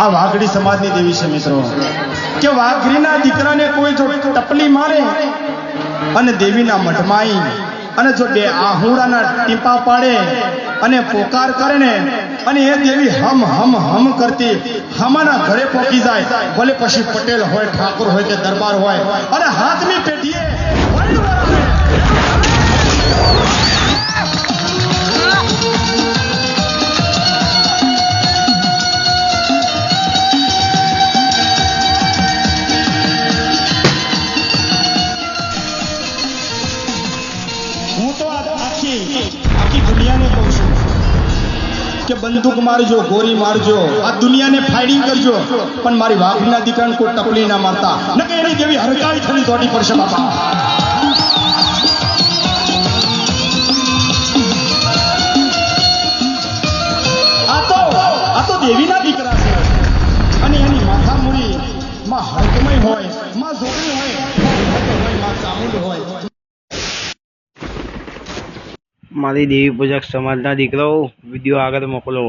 આ વાઘડી સમાજની દેવી છે મિત્રો કે વાઘરીના દીકરાને કોઈ જો ટપલી મારે અને દેવીના મઠમાં અને જો બે આહુડાના ટીપા પાડે અને પોકાર કરે ને અને એ દેવી હમ હમ હમ કરતી હમાના ઘરે પહોંચી જાય, ભલે પછી પટેલ હોય, ઠાકોર હોય કે દરબાર હોય, અને હાથની પેઢીએ હું તો આખી દુનિયાને કહું છું કે બંદૂક મારજો, ગોળી મારજો, આ દુનિયાને ફાયરિંગ કરજો, પણ મારી વાઘરીના દીકરાને કોઈ ટપલી ના મારતા, ન કે એની જેવી હરકાઈ થવી દોડી પડશે બાપા. આ તો દેવીના દીકરા છે અને એની માથા મૂડી માં હરકમય હોય, માં જોડી હોય, માં ચામુંડ હોય. મારી દેવી પૂજક સમાજના દીકરાઓ વિડીયો આગળ મોકલો.